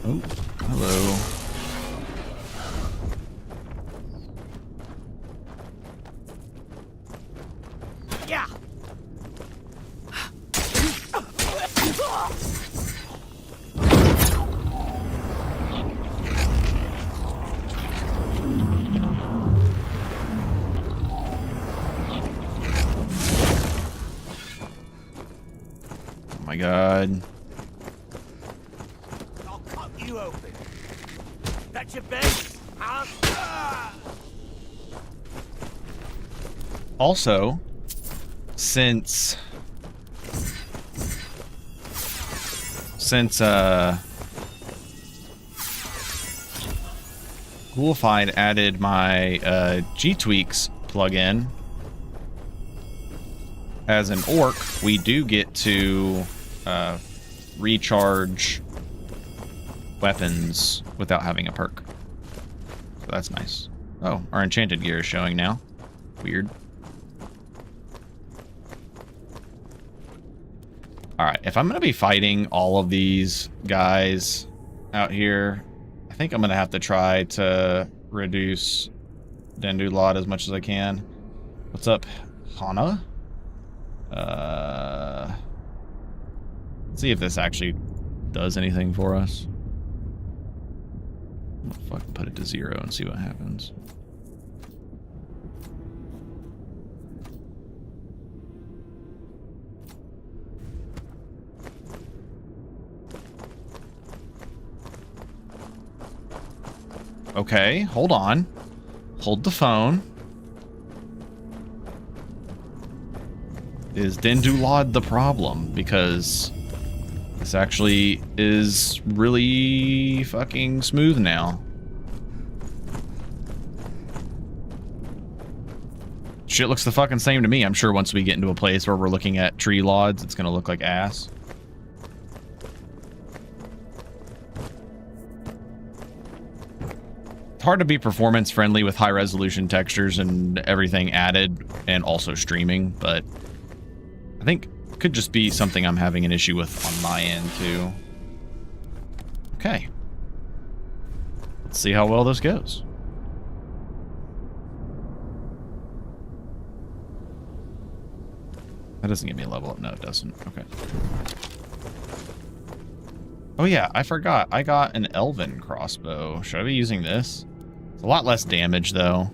Oh, hello. Yeah. Oh my god. I'll cut you open. That's your base, huh? Ah! Also, since Ghoulified added my Ftweaks plugin, as an orc, we do get to recharge weapons without having a perk. So that's nice. Oh, our enchanted gear is showing now. Weird. Alright, if I'm going to be fighting all of these guys out here, I think I'm going to have to try to reduce Dendulod as much as I can. What's up, Hana? Let's see if this actually does anything for us. I'm gonna fucking put it to 0 and see what happens. Okay, hold on. Hold the phone. Is Dendulod the problem? Because this actually is really fucking smooth now. Shit looks the fucking same to me. I'm sure once we get into a place where we're looking at tree lods, it's gonna look like ass. It's hard to be performance friendly with high resolution textures and everything added and also streaming, but I think it could just be something I'm having an issue with on my end too. Okay. Let's see how well this goes. That doesn't give me a level up. No, it doesn't. Okay. Oh yeah, I forgot. I got an elven crossbow. Should I be using this? It's a lot less damage though.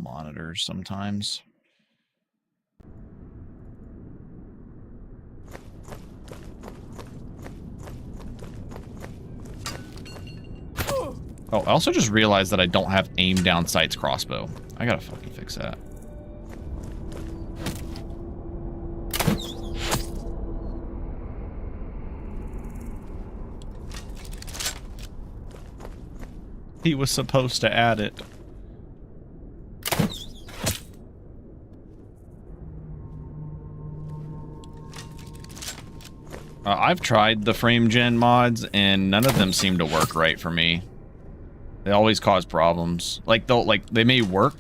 monitors sometimes. Oh, I also just realized that I don't have aim down sights crossbow. I gotta fucking fix that. He was supposed to add it. I've tried the frame gen mods, and none of them seem to work right for me. They always cause problems. Like they may work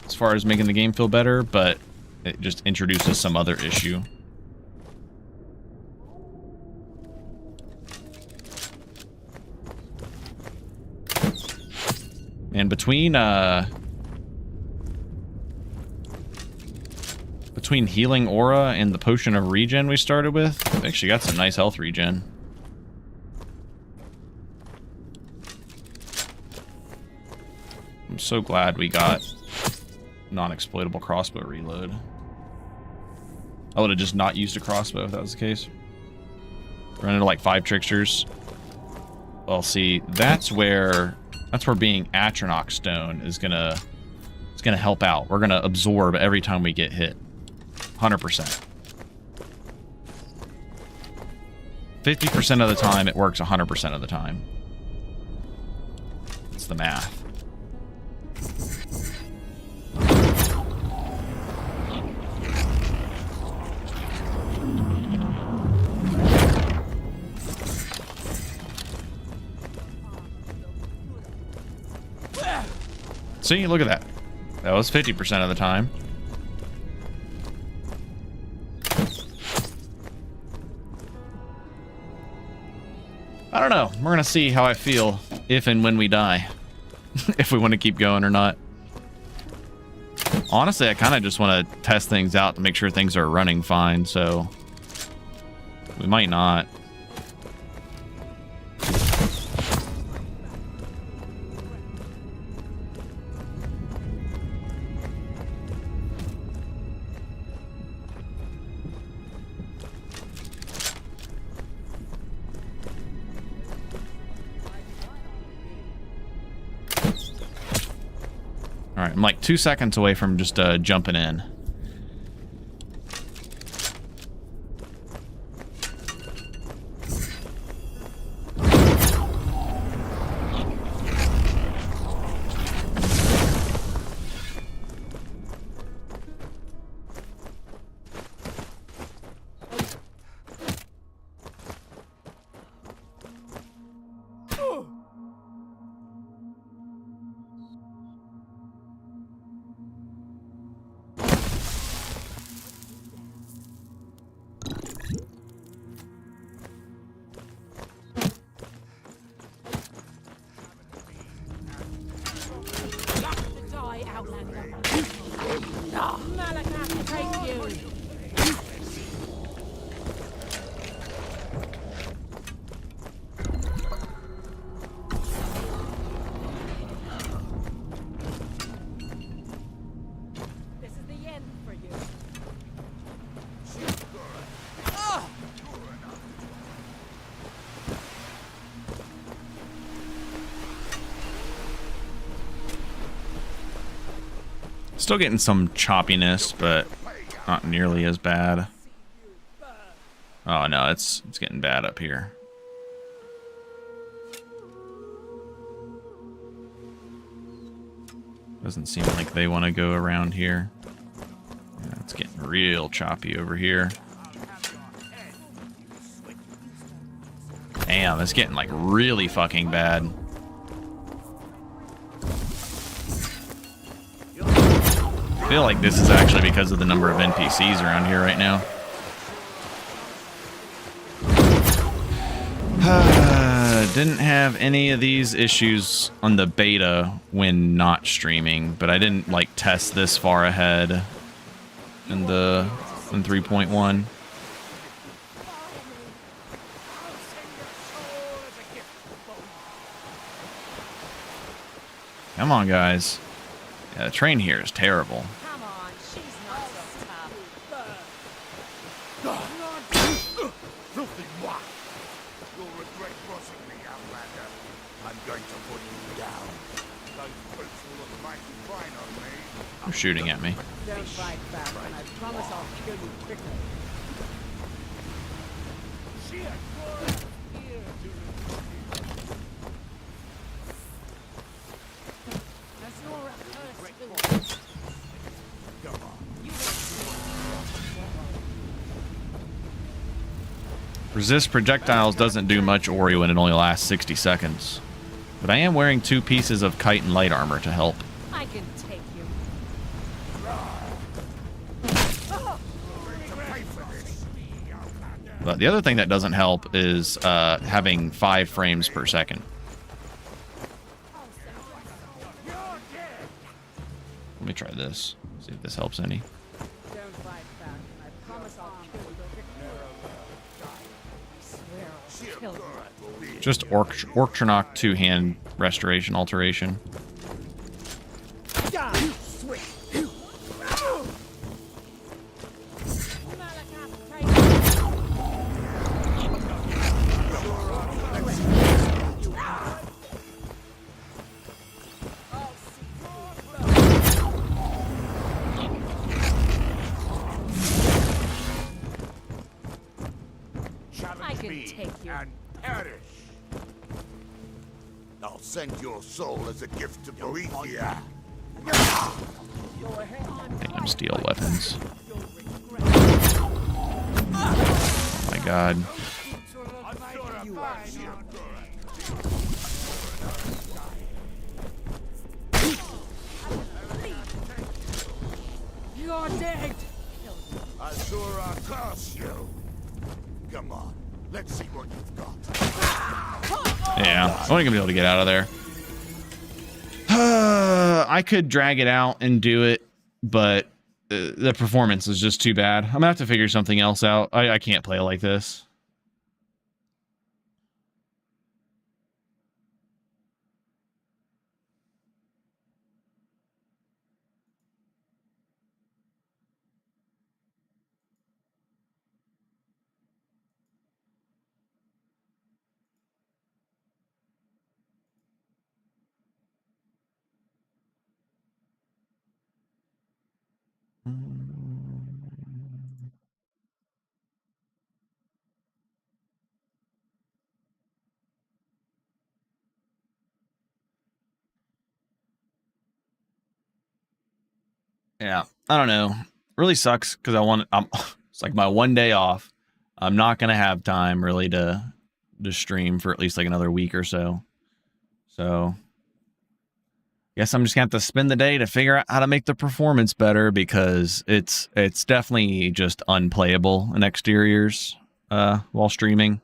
as far as making the game feel better, but it just introduces some other issue. And between healing aura and the potion of regen we started with, we actually got some nice health regen. I'm so glad we got non-exploitable crossbow reload. I would have just not used a crossbow if that was the case. Run into like 5 tricksters. Well, see, that's where being Atronach stone is gonna help out. We're gonna absorb every time we get hit. 100%. 50% of the time it works 100% of the time. It's the math. See, look at that. That was 50% of the time. I don't know. We're gonna see how I feel if and when we die. If we want to keep going or not. Honestly, I kind of just want to test things out to make sure things are running fine, so we might not. Alright, I'm like 2 seconds away from just jumping in. Still getting some choppiness, but not nearly as bad. Oh no, it's getting bad up here. Doesn't seem like they want to go around here. Yeah, it's getting real choppy over here. Damn, it's getting like really fucking bad. I feel like this is actually because of the number of NPCs around here right now. Didn't have any of these issues on the beta when not streaming, but I didn't like test this far ahead in 3.1. Come on, guys. Yeah, the train here is terrible. Come on, she's not so tough. Filthy what? You'll regret crossing me, Outlander. I'm going to put you down. Those brutes will look mighty fine on me. They're shooting at me. Don't fight back, and I promise I'll kill you quickly. She had one ear to Azura, curse you. Come on. Resist projectiles doesn't do much Ori when it only lasts 60 seconds. But I am wearing 2 pieces of kite and light armor to help. I can take you. But the other thing that doesn't help is having 5 frames per second. Let me try this. See if this helps any. Don't fight back, and I promise I'll kill you quickly. I swear I'll kill you. Just Orkchernok 2-hand restoration alteration. I can take you. And perish. I'll send your soul as a gift to Meridia. Damn, steel weapons. My god. You're dead. Azura, curse you. Come on, let's see what you've got. Yeah, I'm only gonna be able to get out of there. I could drag it out and do it, but the performance is just too bad. I'm gonna have to figure something else out. I can't play it like this. Yeah, I don't know. Really sucks because it's like my one day off. I'm not gonna have time really to stream for at least like another week or so. So guess I'm just gonna have to spend the day to figure out how to make the performance better because it's definitely just unplayable in exteriors while streaming.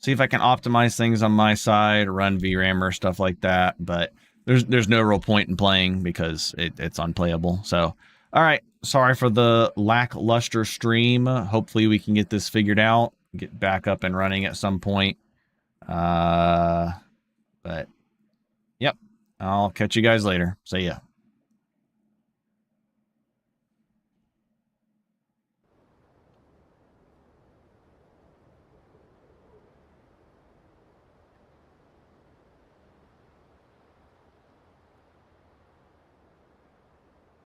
See if I can optimize things on my side, run VRAM or stuff like that, but there's no real point in playing because it's unplayable. So, all right, sorry for the lackluster stream. Hopefully we can get this figured out, get back up and running at some point. But yep, I'll catch you guys later. See ya.